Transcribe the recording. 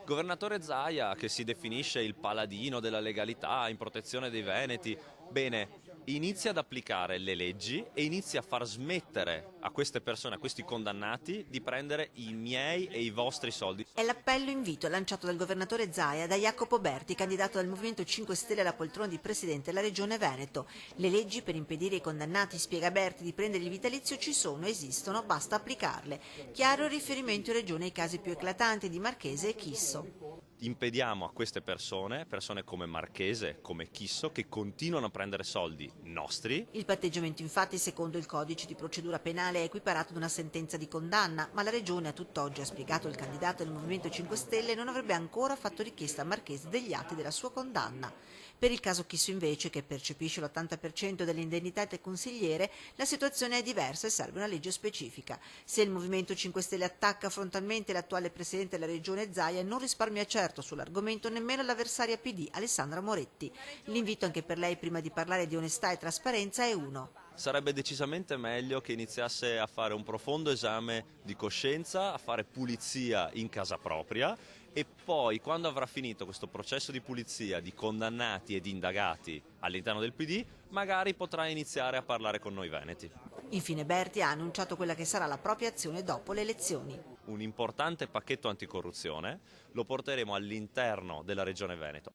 Governatore Zaia, che si definisce il paladino della legalità in protezione dei veneti, bene, inizia ad applicare le leggi e inizia a far smettere a queste persone, a questi condannati, di prendere i miei e i vostri soldi. È l'appello invito lanciato dal governatore Zaia da Jacopo Berti, candidato dal Movimento 5 Stelle alla poltrona di presidente della regione Veneto. Le leggi per impedire ai condannati, spiega Berti, di prendere il vitalizio ci sono, esistono, basta applicarle. Chiaro il riferimento in regione ai casi più eclatanti di Marchese e Chisso. Impediamo a queste persone, persone come Marchese, come Chisso, che continuano a prendere soldi nostri. Il patteggiamento infatti, secondo il codice di procedura penale, è equiparato ad una sentenza di condanna, ma la Regione a tutt'oggi, ha spiegato il candidato del Movimento 5 Stelle, non avrebbe ancora fatto richiesta a Marchese degli atti della sua condanna. Per il caso Chisso invece, che percepisce l'80% delle indennità del consigliere, la situazione è diversa e serve una legge specifica. Se il Movimento 5 Stelle attacca frontalmente l'attuale presidente della Regione Zaia, non risparmia certo sull'argomento nemmeno l'avversaria PD Alessandra Moretti. L'invito anche per lei, prima di parlare di onestà e trasparenza, è uno. Sarebbe decisamente meglio che iniziasse a fare un profondo esame di coscienza, a fare pulizia in casa propria e poi, quando avrà finito questo processo di pulizia di condannati e di indagati all'interno del PD, magari potrà iniziare a parlare con noi veneti. Infine Berti ha annunciato quella che sarà la propria azione dopo le elezioni. Un importante pacchetto anticorruzione lo porteremo all'interno della Regione Veneto.